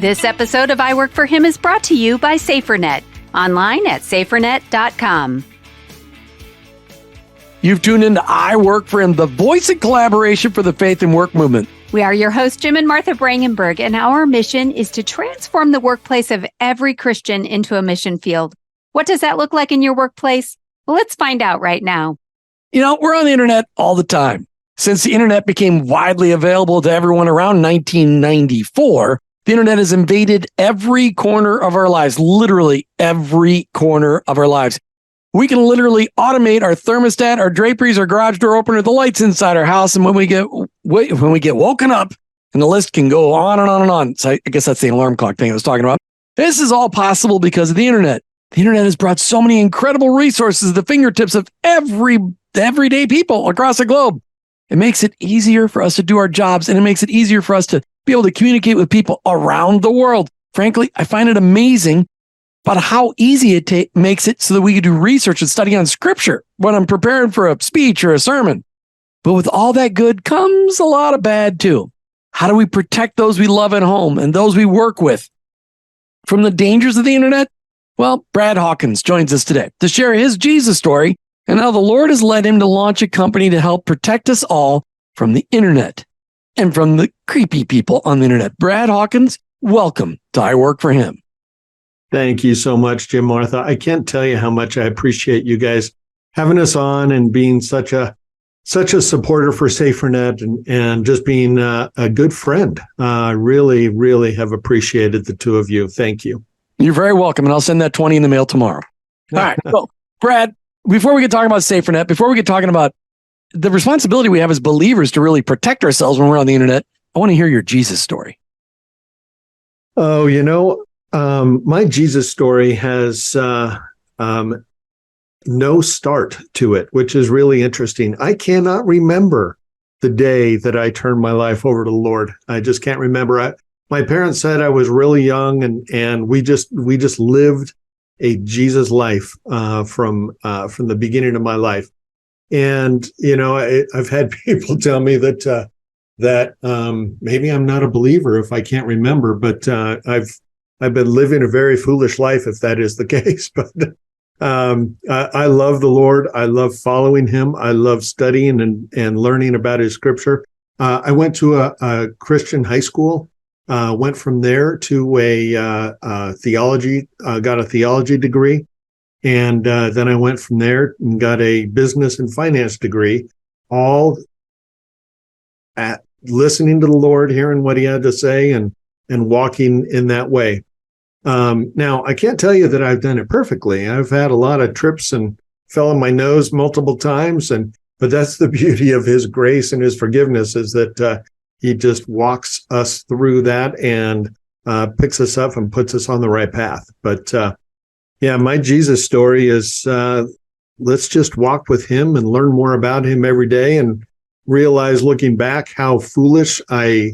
This episode of I Work for Him is brought to you by SaferNet, online at SaferNet.com. You've tuned into I Work for Him, the voice and collaboration for the faith and work movement. We are your hosts, Jim and Martha Brangenberg, and our mission is to transform the workplace of every Christian into a mission field. What does that look like in your workplace? Well, let's find out right now. You know, we're on the internet all the time. Since the internet became widely available to everyone around 1994, the internet has invaded every corner of our lives, literally every corner of our lives. We can literally automate our thermostat, our draperies, our garage door opener, the lights inside our house. And when we get woken up, and the list can go on and on and on. So I guess that's the alarm clock thing I was talking about. This is all possible because of the internet. The internet has brought so many incredible resources at the fingertips of everyday people across the globe. It makes it easier for us to do our jobs, and it makes it easier for us to be able to communicate with people around the world. Frankly, I find it amazing about how easy it makes it so that we can do research and study on scripture when I'm preparing for a speech or a sermon. But with all that good comes a lot of bad too. How do we protect those we love at home and those we work with from the dangers of the internet? Well, Brad Hawkins joins us today to share his Jesus story and how the Lord has led him to launch a company to help protect us all from the internet and from the creepy people on the internet. Brad Hawkins, welcome to I Work for Him. Thank you so much, Jim, Martha. I can't tell you how much I appreciate you guys having us on and being such a supporter for SaferNet and just being a good friend. Really, really have appreciated the two of you. Thank you. You're very welcome, and I'll send that 20 in the mail tomorrow. All right. So, Brad, before we get talking about SaferNet, before we get talking about the responsibility we have as believers to really protect ourselves when we're on the internet, I want to hear your Jesus story. Oh, my Jesus story has no start to it, which is really interesting. I cannot remember the day that I turned my life over to the Lord. I just can't remember. My parents said I was really young, and we just lived a Jesus life from the beginning of my life. And I've had people tell me that maybe I'm not a believer if I can't remember, but I've been living a very foolish life if that is the case. But I love the Lord. I love following Him. I love studying and learning about His Scripture. I went to a Christian high school. Went from there to a theology. Got a theology degree, and then I went from there and got a business and finance degree. All at listening to the Lord, hearing what He had to say, and walking in that way. Now, I can't tell you that I've done it perfectly. I've had a lot of trips and fell on my nose multiple times, but that's the beauty of His grace and His forgiveness, is that He just walks us through that and picks us up and puts us on the right path. But my Jesus story is let's just walk with Him and learn more about Him every day, and realize, looking back, how foolish I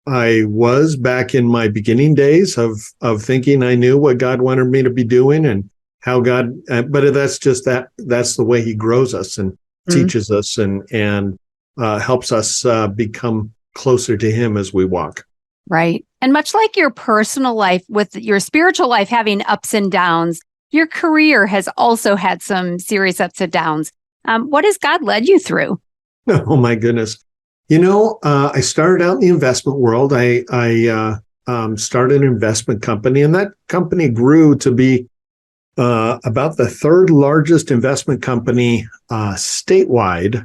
was back in my beginning days of thinking I knew what God wanted me to be doing, and how God. But that's the way He grows us and teaches us and helps us become closer to Him as we walk. Right. And much like your personal life, with your spiritual life having ups and downs, your career has also had some serious ups and downs. What has God led you through? Oh, my goodness. I started out in the investment world. I started an investment company, and that company grew to be about the third largest investment company statewide.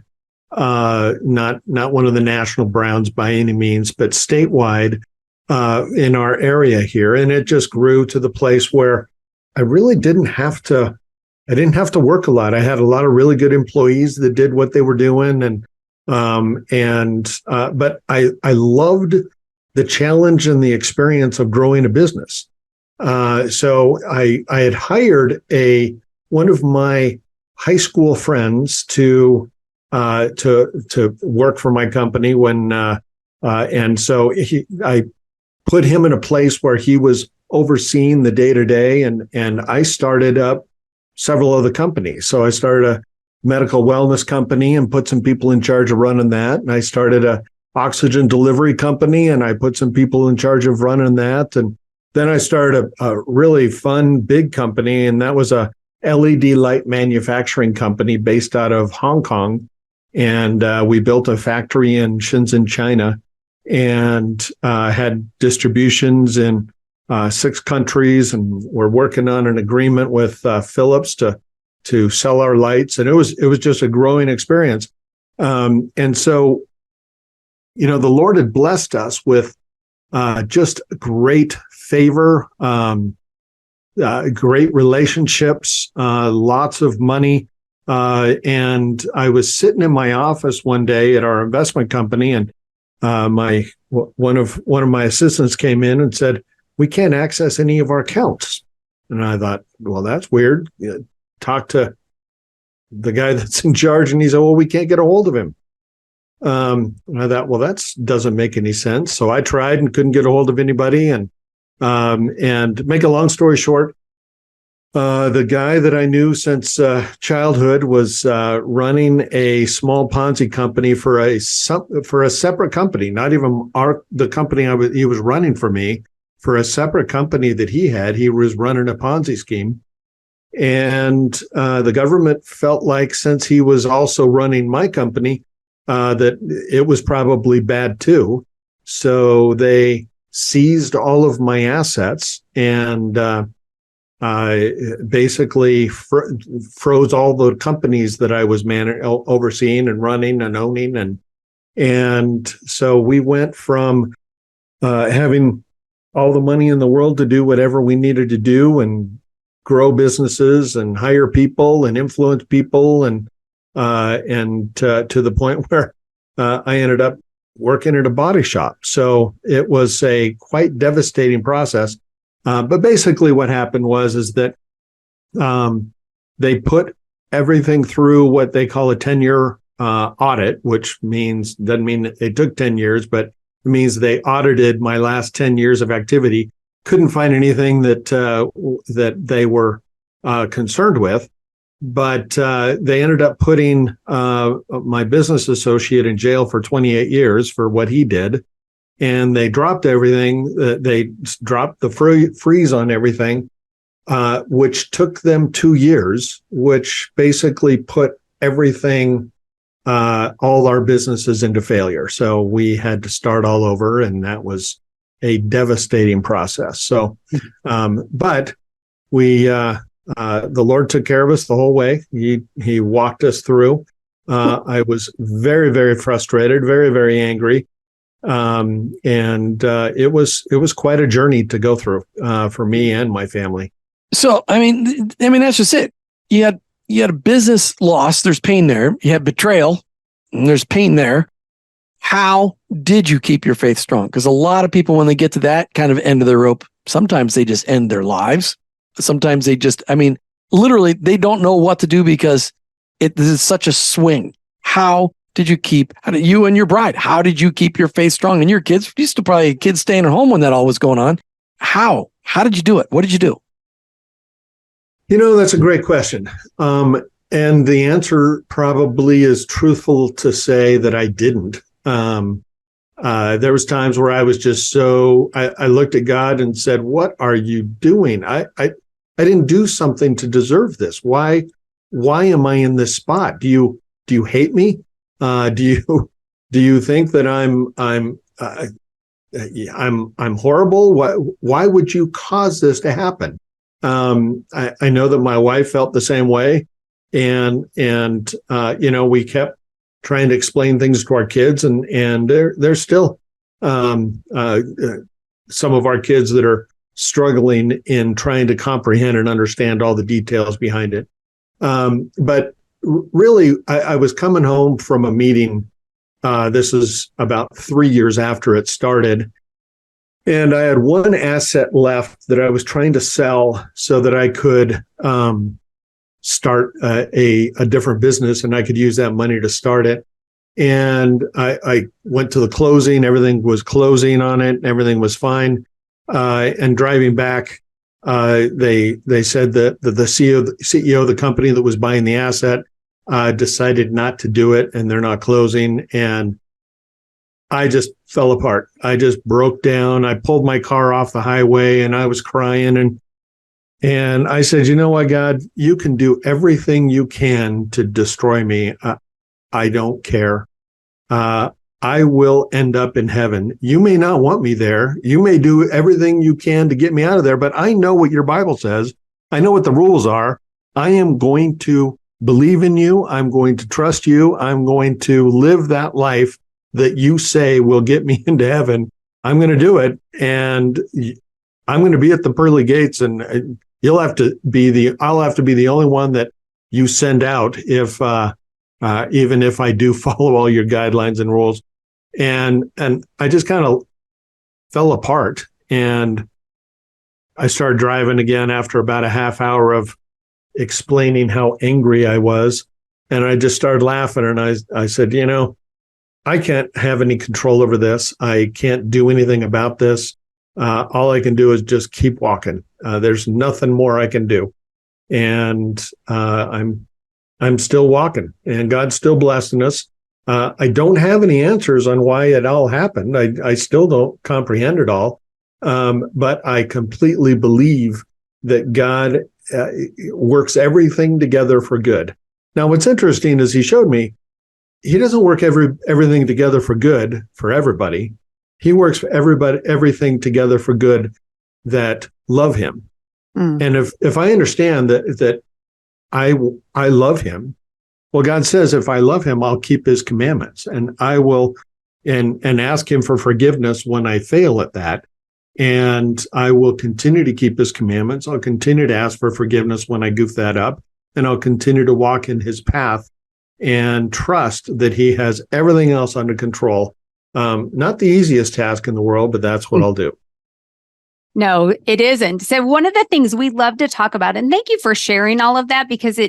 Not one of the national Browns by any means, but statewide in our area here. And it just grew to the place where I really didn't have to work a lot. I had a lot of really good employees that did what they were doing. But I loved the challenge and the experience of growing a business. So I had hired one of my high school friends to work for my company and so I put him in a place where he was overseeing the day-to-day, and I started up several other companies. So I started a medical wellness company and put some people in charge of running that. And I started a oxygen delivery company, and I put some people in charge of running that. And then I started a really fun, big company, and that was a LED light manufacturing company based out of Hong Kong. And we built a factory in Shenzhen, China, and had distributions in 6 countries, and we're working on an agreement with Philips to sell our lights, and it was just a growing experience. And so, the Lord had blessed us with just great favor, great relationships, lots of money. And I was sitting in my office one day at our investment company, and one of my assistants came in and said, "We can't access any of our accounts." And I thought, well, that's weird. Talk to the guy that's in charge, and he said, "Well, we can't get a hold of him." And I thought, well, that doesn't make any sense. So I tried and couldn't get a hold of anybody. And make a long story short, the guy that I knew since childhood was running a small Ponzi company for a separate company, not even the company he was running for me, for a separate company that he had. He was running a Ponzi scheme. And the government felt like, since he was also running my company, that it was probably bad too. So they seized all of my assets and basically froze all the companies that I was overseeing and running and owning. And so we went from having all the money in the world to do whatever we needed to do and grow businesses and hire people and influence people, and to the point where I ended up working at a body shop. So it was a quite devastating process. But basically what happened is that they put everything through what they call a 10-year audit, which doesn't mean it took 10 years, but it means they audited my last 10 years of activity. Couldn't find anything that they were concerned with, but they ended up putting my business associate in jail for 28 years for what he did, and they dropped everything. They dropped the freeze on everything, which took them 2 years, which basically put everything, all our businesses, into failure. So we had to start all over, and that was a devastating process. So, but the Lord took care of us the whole way. He walked us through. I was very, very frustrated, very, very angry. And it was quite a journey to go through, for me and my family. So, I mean, that's just it. You had a business loss. There's pain there. You had betrayal, and there's pain there. How did you keep your faith strong? Because a lot of people, when they get to that kind of end of the rope, sometimes they just end their lives. Sometimes they just, literally, they don't know what to do because this is such a swing. How did you and your bride, how did you keep your faith strong? And your kids, you still probably had kids staying at home when that all was going on. How did you do it? What did you do? That's a great question. And the answer probably is truthful to say that I didn't. There was times where I was just I looked at God and said, "What are you doing? I didn't do something to deserve this. Why am I in this spot? Do you hate me? Do you think that I'm horrible? Why would you cause this to happen?" I know that my wife felt the same way, and we kept trying to explain things to our kids, and there's still some of our kids that are struggling in trying to comprehend and understand all the details behind it. But really, I was coming home from a meeting. This is about 3 years after it started. And I had one asset left that I was trying to sell so that I could start a different business, and I could use that money to start it. And I went to the closing. Everything was closing on it. Everything was fine. And driving back, they said that the CEO of the company that was buying the asset decided not to do it, and they're not closing. And I just fell apart. I just broke down. I pulled my car off the highway and I was crying. And I said, you know what, God, you can do everything you can to destroy me. I don't care. I will end up in heaven. You may not want me there. You may do everything you can to get me out of there, but I know what your Bible says. I know what the rules are. I am going to believe in you. I'm going to trust you. I'm going to live that life that you say will get me into heaven. I'm going to do it. And I'm going to be at the pearly gates, and I'll have to be the only one that you send out if, even if I do follow all your guidelines and rules. And I just kind of fell apart, and I started driving again after about a half hour of explaining how angry I was. And I just started laughing, and I said, you know, I can't have any control over this. I can't do anything about this. All I can do is just keep walking. There's nothing more I can do. And I'm still walking, and God's still blessing us. I don't have any answers on why it all happened. I still don't comprehend it all. But I completely believe that God works everything together for good. Now, what's interesting is he showed me he doesn't work everything together for good for everybody. He works for everything together for good that love him. And if I understand that I love him, well, God says, if I love him, I'll keep his commandments, and I will and ask him for forgiveness when I fail at that. And I will continue to keep his commandments. I'll continue to ask for forgiveness when I goof that up, and I'll continue to walk in his path and trust that he has everything else under control. Not the easiest task in the world, but that's what I'll do. No, it isn't. So one of the things we love to talk about, and thank you for sharing all of that, because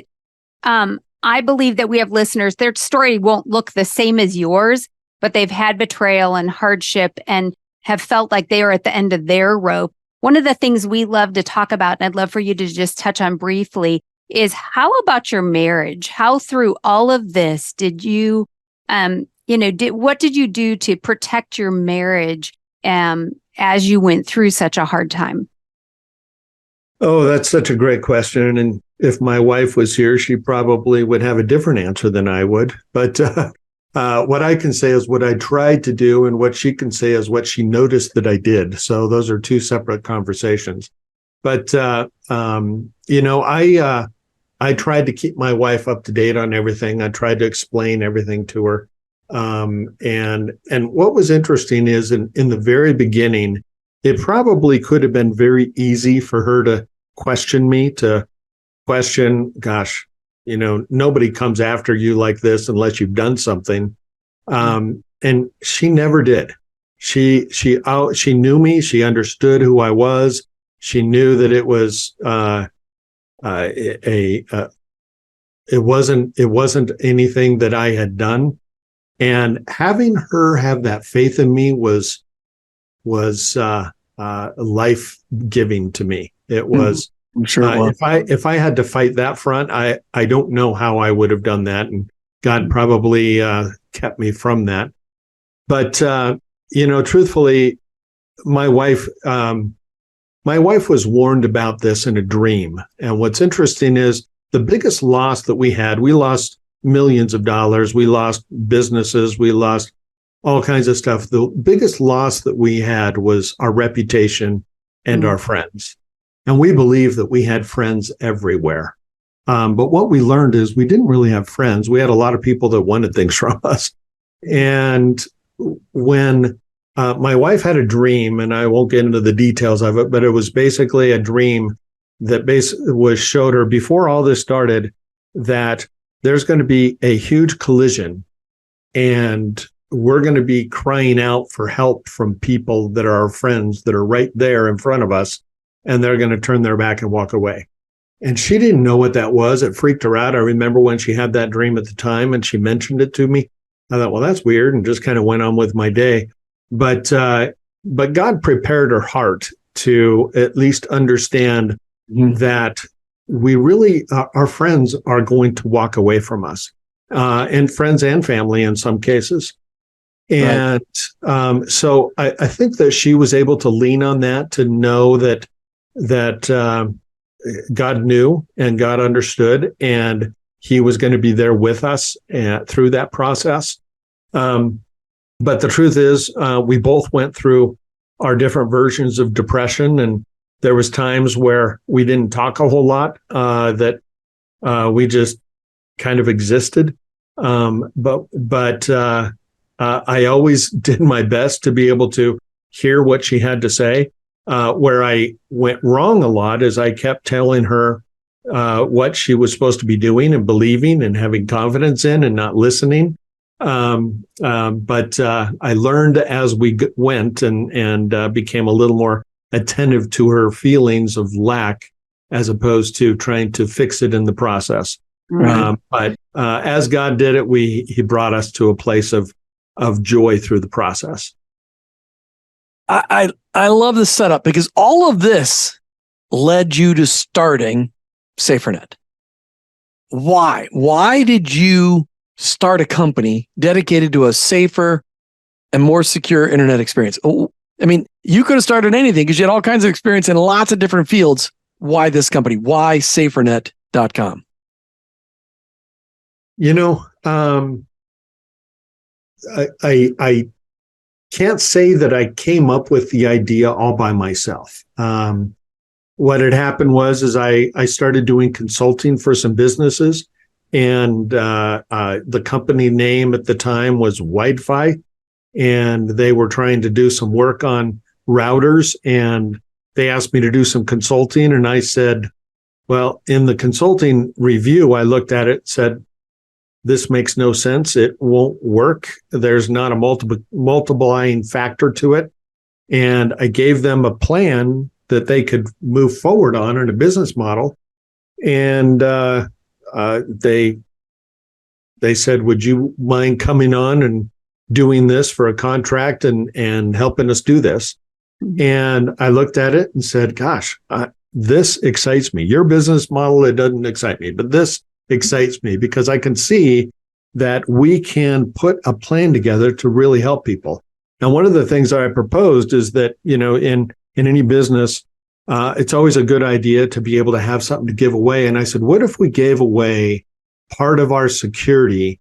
I believe that we have listeners, their story won't look the same as yours, but they've had betrayal and hardship and have felt like they are at the end of their rope. One of the things we love to talk about, and I'd love for you to just touch on briefly, is how about your marriage? How through all of this did you, what did you do to protect your marriage as you went through such a hard time? Oh, that's such a great question. And if my wife was here, she probably would have a different answer than I would. But what I can say is what I tried to do, and what she can say is what she noticed that I did. So those are two separate conversations. But, I tried to keep my wife up to date on everything. I tried to explain everything to her. And what was interesting is in the very beginning, it probably could have been very easy for her to question me, gosh, nobody comes after you like this unless you've done something. And she never did. She knew me. She understood who I was. She knew that it was, it wasn't anything that I had done. And having her have that faith in me was life-giving to me. It was. I'm sure it was. If I had to fight that front, I don't know how I would have done that, and God probably kept me from that. But truthfully, my wife was warned about this in a dream. And what's interesting is the biggest loss that we lost millions of dollars. We lost businesses. We lost all kinds of stuff. The biggest loss that we had was our reputation and our friends. And we believed that we had friends everywhere. But what we learned is we didn't really have friends. We had a lot of people that wanted things from us. And when my wife had a dream, and I won't get into the details of it, but it was basically a dream that showed her before all this started that there's going to be a huge collision, and we're going to be crying out for help from people that are our friends that are right there in front of us, and they're going to turn their back and walk away. And she didn't know what that was. It freaked her out. I remember when she had that dream at the time and she mentioned it to me. I thought, well, that's weird, and just kind of went on with my day. But God prepared her heart to at least understand that we really, our friends are going to walk away from us, and friends and family in some cases. And so I think that she was able to lean on that to know that God knew and God understood, and he was going to be there with us through that process. But the truth is, we both went through our different versions of depression, and there was times where we didn't talk a whole lot, that we just kind of existed. But I always did my best to be able to hear what she had to say. Where I went wrong a lot is I kept telling her what she was supposed to be doing and believing and having confidence in and not listening. But I learned as we went and became a little more attentive to her feelings of lack as opposed to trying to fix it in the process. Right. But as God did it, he brought us to a place of joy through the process. I love the setup because all of this led you to starting SaferNet. Why? Why did you start a company dedicated to a safer and more secure internet experience? I mean, you could have started anything because you had all kinds of experience in lots of different fields. Why this company? Why SaferNet.com? I can't say that I came up with the idea all by myself. What had happened was I started doing consulting for some businesses, and the company name at the time was Wi-Fi, and they were trying to do some work on routers, and they asked me to do some consulting, and I said, well, in the consulting review, I looked at it, said, this makes no sense. It won't work. There's not a multiplying factor to it. And I gave them a plan that they could move forward on in a business model. And they said, would you mind coming on and doing this for a contract and helping us do this? And I looked at it and said, gosh, this excites me. Your business model, it doesn't excite me, but this excites me because I can see that we can put a plan together to really help people. Now, one of the things that I proposed is that, in any business, it's always a good idea to be able to have something to give away. And I said, what if we gave away part of our security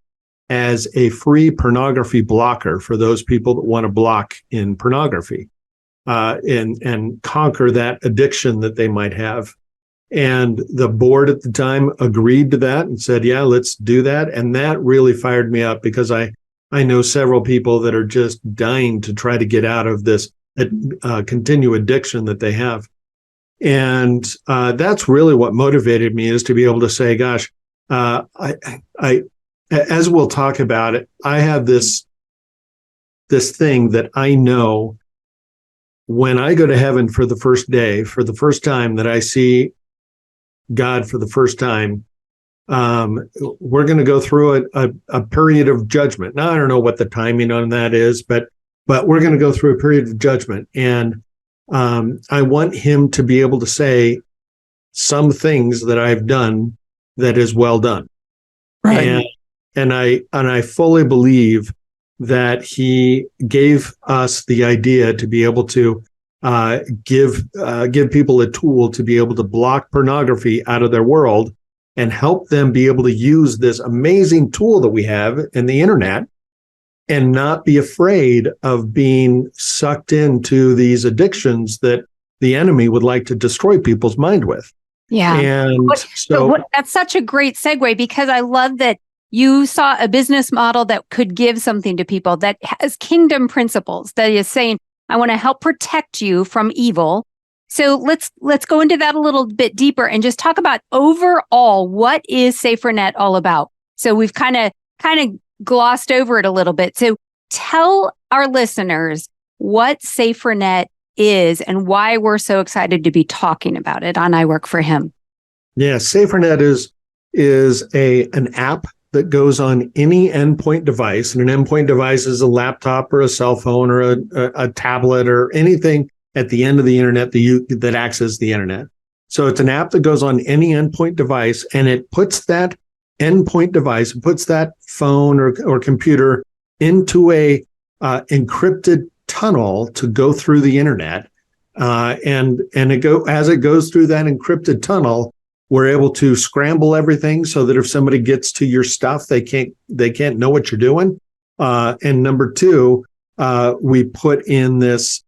as a free pornography blocker for those people that want to block in pornography, and conquer that addiction that they might have? And the board at the time agreed to that and said, yeah, let's do that. And that really fired me up because I know several people that are just dying to try to get out of this continued addiction that they have. And that's really what motivated me, is to be able to say, gosh, I as we'll talk about it, I have this thing that I know when I go to heaven for the first time that I see God for the first time, we're going to go through a period of judgment. Now, I don't know what the timing on that is, but we're going to go through a period of judgment. And I want him to be able to say some things that I've done that is well done. Right. And I fully believe that he gave us the idea to be able to give people a tool to be able to block pornography out of their world and help them be able to use this amazing tool that we have in the internet and not be afraid of being sucked into these addictions that the enemy would like to destroy people's mind with. Yeah. And that's such a great segue, because I love that you saw a business model that could give something to people, that has kingdom principles, that is saying, I want to help protect you from evil. So let's go into that a little bit deeper and just talk about overall, what is SaferNet all about? So we've kind of glossed over it a little bit. So tell our listeners what SaferNet is and why we're so excited to be talking about it on I Work for Him. Yeah, SaferNet is an app that goes on any endpoint device. And an endpoint device is a laptop or a cell phone or a tablet or anything at the end of the internet that accesses the internet. So it's an app that goes on any endpoint device, and it puts that endpoint device, puts that phone or computer into a encrypted tunnel to go through the internet. And as it goes through that encrypted tunnel, we're able to scramble everything so that if somebody gets to your stuff, they can't know what you're doing. And number two, we put in this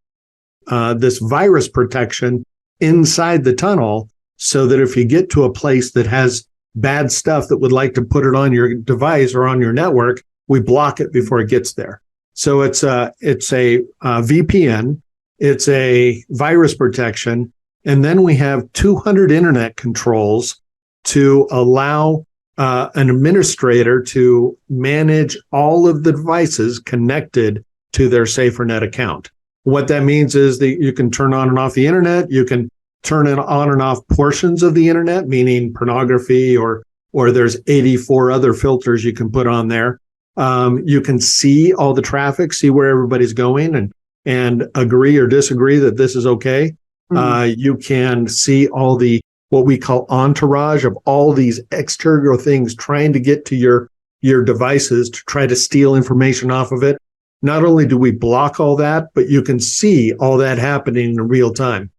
virus protection inside the tunnel so that if you get to a place that has bad stuff that would like to put it on your device or on your network, we block it before it gets there. So it's a VPN, it's a virus protection, and then we have 200 internet controls to allow an administrator to manage all of the devices connected to their SaferNet account. What that means is that you can turn on and off the internet. You can turn it on and off portions of the internet, meaning pornography, or there's 84 other filters you can put on there. You can see all the traffic, see where everybody's going, and agree or disagree that this is okay. Mm-hmm. You can see all the what we call entourage of all these external things trying to get to your devices to try to steal information off of it. Not only do we block all that, but you can see all that happening in real time.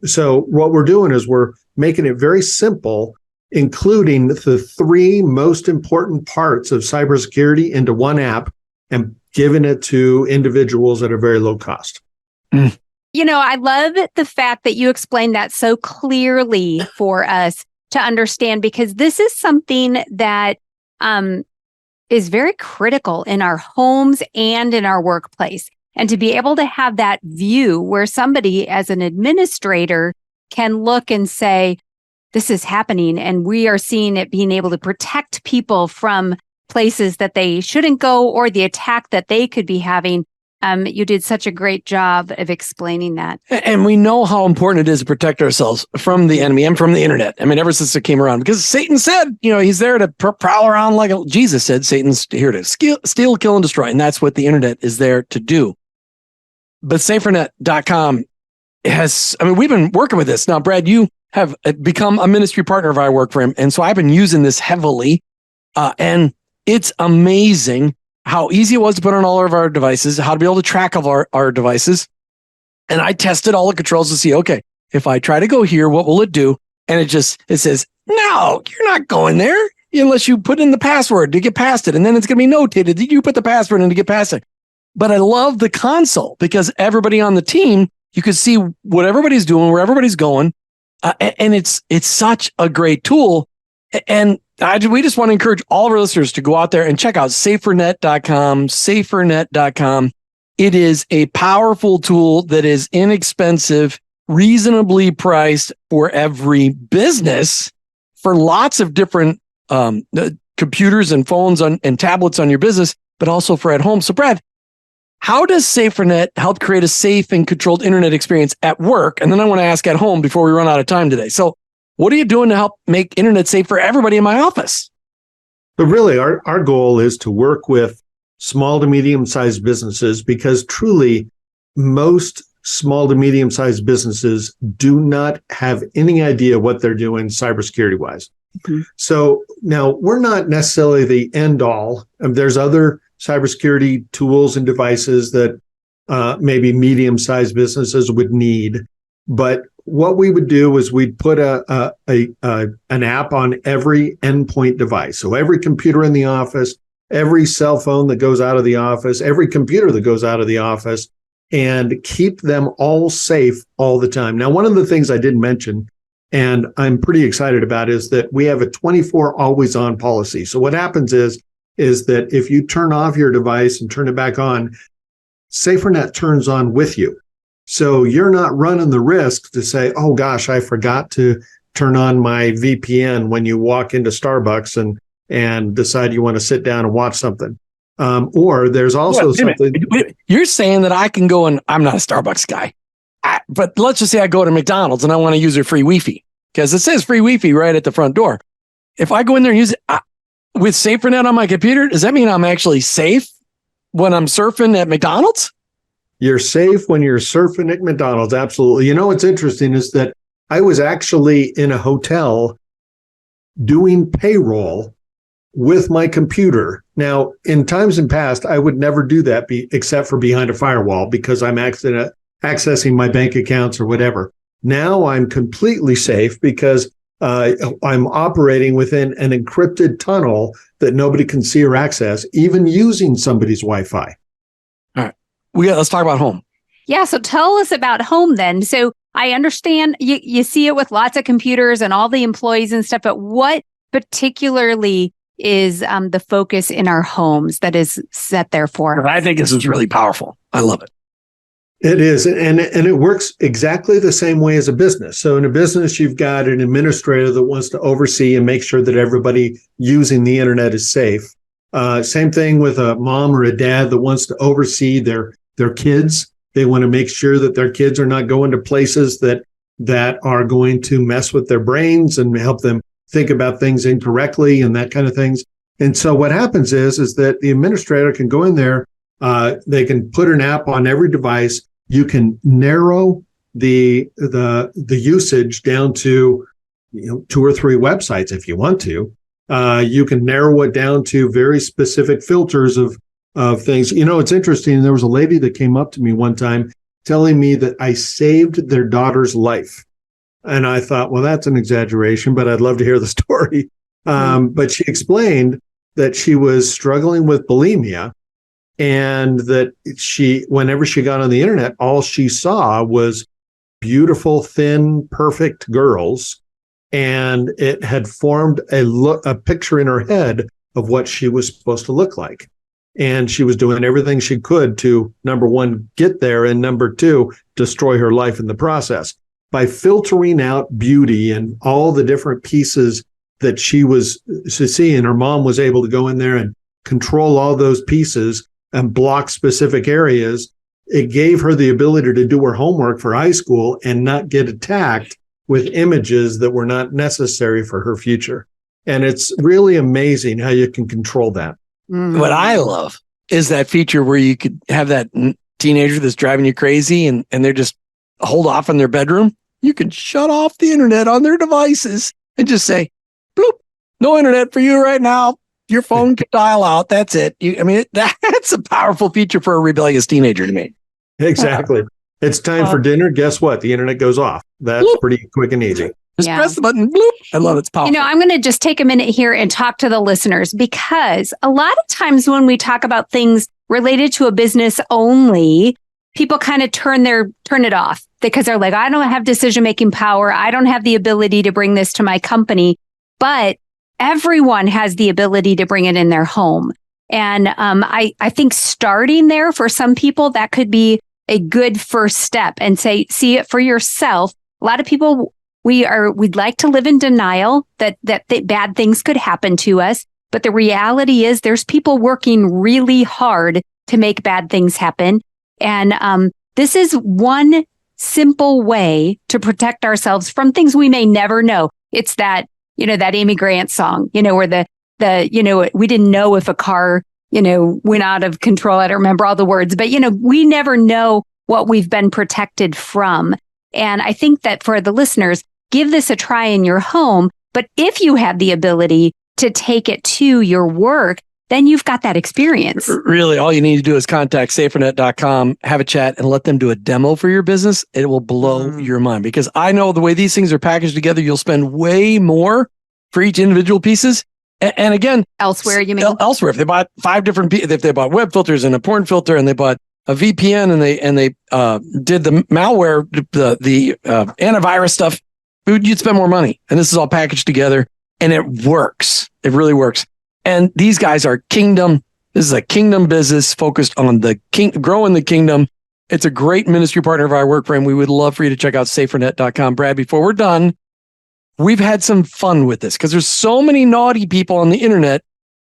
So what we're doing is we're making it very simple, including the three most important parts of cybersecurity into one app and giving it to individuals at a very low cost. Mm. I love the fact that you explained that so clearly for us to understand, because this is something that is very critical in our homes and in our workplace. And to be able to have that view where somebody as an administrator can look and say, this is happening, and we are seeing it being able to protect people from places that they shouldn't go or the attack that they could be having. You did such a great job of explaining that. And we know how important it is to protect ourselves from the enemy and from the internet. I mean, ever since it came around, because Satan said, he's there to prowl around Jesus said, Satan's here to steal, kill, and destroy. And that's what the internet is there to do. But SaferNet.com we've been working with this. Now, Brad, you have become a ministry partner of our work for him. And so I've been using this heavily. And it's amazing how easy it was to put on all of our devices, how to be able to track all our devices. And I tested all the controls to see, okay, if I try to go here, what will it do? And it says, no, you're not going there unless you put in the password to get past it. And then it's going to be notated that you put the password in to get past it. But I love the console because everybody on the team, you can see what everybody's doing, where everybody's going. And it's such a great tool. And we just want to encourage all of our listeners to go out there and check out SaferNet.com, SaferNet.com. It is a powerful tool that is inexpensive, reasonably priced for every business, for lots of different computers and phones and tablets on your business, but also for at home. So, Brad, how does SaferNet help create a safe and controlled internet experience at work? And then I want to ask at home before we run out of time today. So what are you doing to help make internet safe for everybody in my office? But really, our goal is to work with small to medium-sized businesses, because truly most small to medium-sized businesses do not have any idea what they're doing cybersecurity-wise. Mm-hmm. So now we're not necessarily the end all. There's other cybersecurity tools and devices that maybe medium-sized businesses would need. But what we would do is we'd put an app on every endpoint device. So every computer in the office, every cell phone that goes out of the office, every computer that goes out of the office, and keep them all safe all the time. Now, one of the things I didn't mention, and I'm pretty excited about, is that we have a 24 always on policy. So what happens is that if you turn off your device and turn it back on, SaferNet turns on with you. So you're not running the risk to say, oh gosh, I forgot to turn on my VPN when you walk into Starbucks and decide you want to sit down and watch something. Or there's also something. You're saying that I can go and I'm not a Starbucks guy, but let's just say I go to McDonald's and I want to use their free Wi-Fi because it says free Wi-Fi right at the front door. If I go in there and use it with SaferNet on my computer, does that mean I'm actually safe when I'm surfing at McDonald's? You're safe when you're surfing at McDonald's. Absolutely. What's interesting is that I was actually in a hotel doing payroll with my computer. Now, in times in past, I would never do that except for behind a firewall because I'm accessing my bank accounts or whatever. Now I'm completely safe because I'm operating within an encrypted tunnel that nobody can see or access, even using somebody's Wi-Fi. All right. Let's talk about home. Yeah. So tell us about home then. So I understand you see it with lots of computers and all the employees and stuff, but what particularly is the focus in our homes that is set there for? I think this is really powerful. I love it. It is. And it works exactly the same way as a business. So in a business, you've got an administrator that wants to oversee and make sure that everybody using the internet is safe. Same thing with a mom or a dad that wants to oversee their kids. They want to make sure that their kids are not going to places that are going to mess with their brains and help them think about things incorrectly and that kind of things. And so what happens is that the administrator can go in there. They can put an app on every device. You can narrow the usage down to 2 or 3 websites if you want to. You can narrow it down to very specific filters of things. It's interesting. There was a lady that came up to me one time telling me that I saved their daughter's life. And I thought, well, that's an exaggeration, but I'd love to hear the story. But she explained that she was struggling with bulimia and that whenever she got on the internet, all she saw was beautiful, thin, perfect girls. And it had formed a picture in her head of what she was supposed to look like. And she was doing everything she could to, number one, get there, and number two, destroy her life in the process. By filtering out beauty and all the different pieces that she was seeing, her mom was able to go in there and control all those pieces and block specific areas. It gave her the ability to do her homework for high school and not get attacked with images that were not necessary for her future. And it's really amazing how you can control that. What I love is that feature where you could have that teenager that's driving you crazy and they're just holed off in their bedroom. You can shut off the internet on their devices and just say, bloop, no internet for you right now. Your phone can dial out. That's it. That's a powerful feature for a rebellious teenager to me. Exactly. It's time for dinner. Guess what? The internet goes off. That's bloop. Pretty quick and easy. Just press the button. Bloop. I love it. It's powerful. I'm going to just take a minute here and talk to the listeners, because a lot of times when we talk about things related to a business only, people kind of turn it off because they're like, I don't have decision-making power. I don't have the ability to bring this to my company, but everyone has the ability to bring it in their home. And I think starting there for some people, that could be a good first step, and see it for yourself. A lot of people, we'd like to live in denial that bad things could happen to us. But the reality is there's people working really hard to make bad things happen. And this is one simple way to protect ourselves from things we may never know. It's that Amy Grant song, where we didn't know if a car, went out of control. I don't remember all the words, but, we never know what we've been protected from. And I think that for the listeners, give this a try in your home. But if you have the ability to take it to your work, then you've got that experience. Really, all you need to do is contact SaferNet.com, have a chat, and let them do a demo for your business. It will blow your mind, because I know the way these things are packaged together, you'll spend way more for each individual pieces. And again, elsewhere, you mean? Elsewhere, if they bought 5 different, if they bought web filters and a porn filter, and they bought a VPN, and they did the malware, the antivirus stuff, you'd spend more money. And this is all packaged together, and it works. It really works. And these guys are kingdom. This is a kingdom business focused on growing the kingdom. It's a great ministry partner of our work frame. We would love for you to check out SaferNet.com. Brad, before we're done, we've had some fun with this because there's so many naughty people on the internet.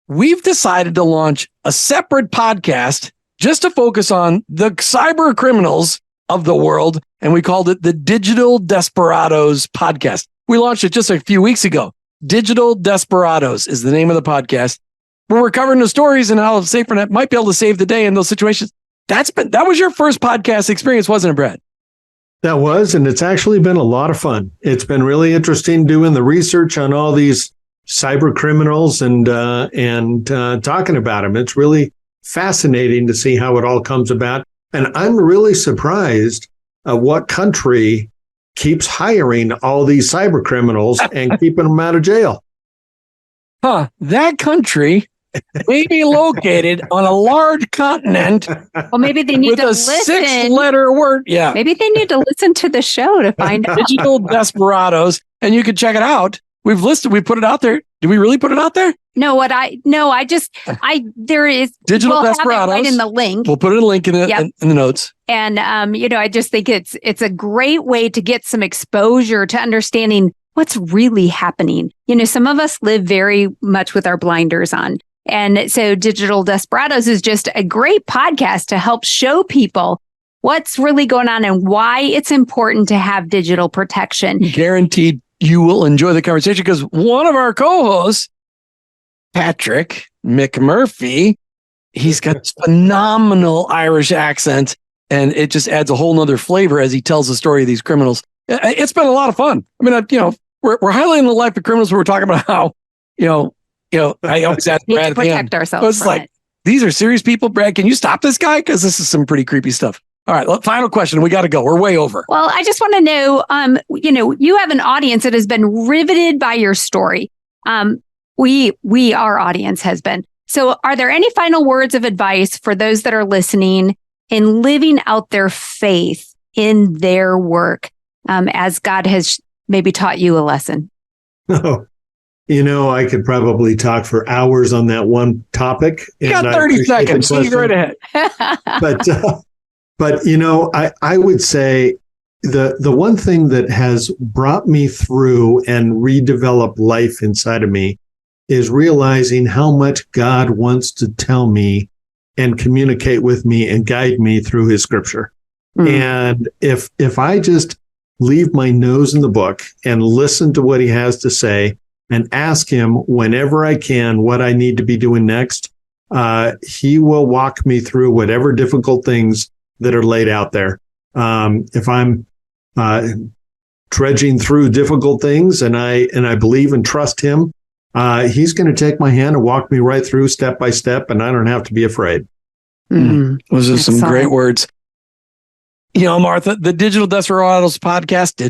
We've decided to launch a separate podcast just to focus on the cyber criminals of the world. And we called it the Digital Desperados Podcast. We launched it just a few weeks ago. Digital Desperados is the name of the podcast, where we're covering the stories and how SaferNet might be able to save the day in those situations. That was your first podcast experience, wasn't it, Brad? That was, and it's actually been a lot of fun. It's been really interesting doing the research on all these cyber criminals and talking about them. It's really fascinating to see how it all comes about. And I'm really surprised what country keeps hiring all these cyber criminals and keeping them out of jail. That country may be located on a large continent. Well, maybe they need with to a listen. 6-letter word. Yeah. Maybe they need to listen to the show to find out. Digital Desperados. And you can check it out. We put it out there. Did we really put it out there? There is Digital Desperados. Have it right in the link. We'll put a link in the notes. And, I just think it's a great way to get some exposure to understanding what's really happening. Some of us live very much with our blinders on. And so Digital Desperados is just a great podcast to help show people what's really going on and why it's important to have digital protection. Guaranteed you will enjoy the conversation because one of our co-hosts, Patrick McMurphy, he's got phenomenal Irish accent and it just adds a whole nother flavor as he tells the story of these criminals. It's been a lot of fun. I mean, we're highlighting the life of criminals, but we're talking about how, I always ask Brad to protect ourselves. It's like, these are serious people. Brad, can you stop this guy? Because this is some pretty creepy stuff. All right, final question. We got to go. We're way over. Well, I just want to know, you have an audience that has been riveted by your story. Our audience has been. So are there any final words of advice for those that are listening in living out their faith in their work as God has maybe taught you a lesson? Oh, I could probably talk for hours on that one topic. You got 30 seconds. So you go right ahead. But I would say the one thing that has brought me through and redeveloped life inside of me is realizing how much God wants to tell me and communicate with me and guide me through his scripture. And if I just leave my nose in the book and listen to what he has to say and ask him whenever I can what I need to be doing next, he will walk me through whatever difficult things that are laid out there. If I'm trudging through difficult things and I believe and trust him, he's going to take my hand and walk me right through step by step, and I don't have to be afraid. Those are some great words. Martha, the Digital Desperados podcast,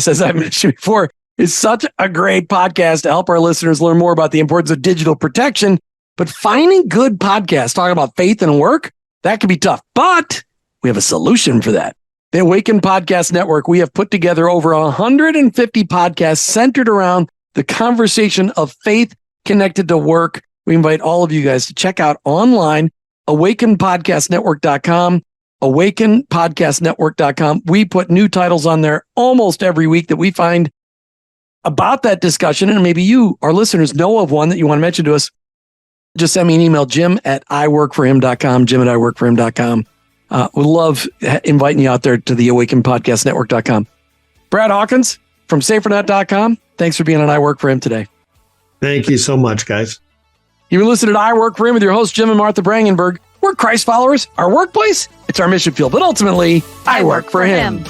as I mentioned before, is such a great podcast to help our listeners learn more about the importance of digital protection. But finding good podcasts talking about faith and work, that can be tough. But we have a solution for that. The Awaken Podcast Network, we have put together over 150 podcasts centered around the conversation of faith connected to work. We invite all of you guys to check out online, awakenpodcastnetwork.com, awakenpodcastnetwork.com. We put new titles on there almost every week that we find about that discussion. And maybe you, our listeners, know of one that you want to mention to us. Just send me an email, jim@iworkforhim.com, jim@iworkforhim.com. We'd love inviting you out there to the awakenpodcastnetwork.com. Brad Hawkins from SaferNet.com. Thanks for being on I Work For Him today. Thank you so much, guys. You've been listening to I Work For Him with your host, Jim and Martha Brangenberg. We're Christ followers. Our workplace, it's our mission field. But ultimately, I work for him.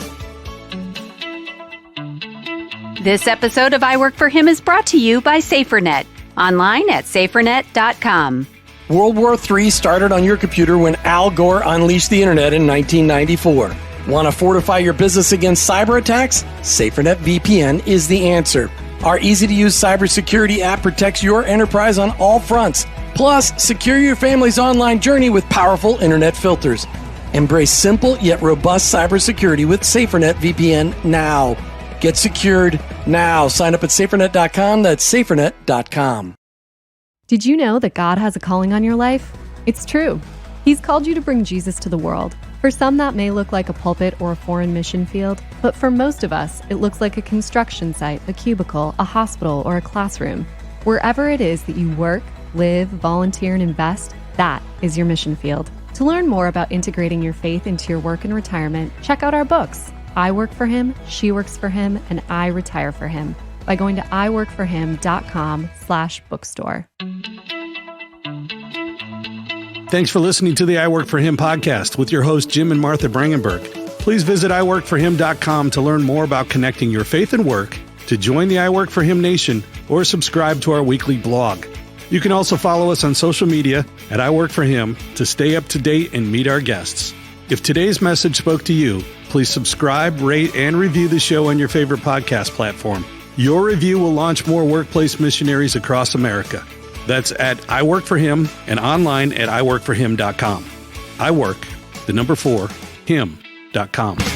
This episode of I Work For Him is brought to you by SaferNet. Online at SaferNet.com. World War III started on your computer when Al Gore unleashed the internet in 1994. Want to fortify your business against cyber attacks? SaferNet VPN is the answer. Our easy-to-use cybersecurity app protects your enterprise on all fronts. Plus, secure your family's online journey with powerful internet filters. Embrace simple yet robust cybersecurity with SaferNet VPN now. Get secured now. Sign up at SaferNet.com. That's SaferNet.com. Did you know that God has a calling on your life? It's true. He's called you to bring Jesus to the world. For some, that may look like a pulpit or a foreign mission field, but for most of us, it looks like a construction site, a cubicle, a hospital, or a classroom. Wherever it is that you work, live, volunteer, and invest, that is your mission field. To learn more about integrating your faith into your work and retirement, check out our books, I Work For Him, She Works For Him, and I Retire For Him, by going to iworkforhim.com/bookstore. Thanks for listening to the I Work For Him podcast with your host, Jim and Martha Brangenberg. Please visit iworkforhim.com to learn more about connecting your faith and work, to join the I Work For Him Nation, or subscribe to our weekly blog. You can also follow us on social media at I Work For Him to stay up to date and meet our guests. If today's message spoke to you, please subscribe, rate, and review the show on your favorite podcast platform. Your review will launch more workplace missionaries across America. That's at I Work For Him and online at iworkforhim.com. I work, the number 4, him.com.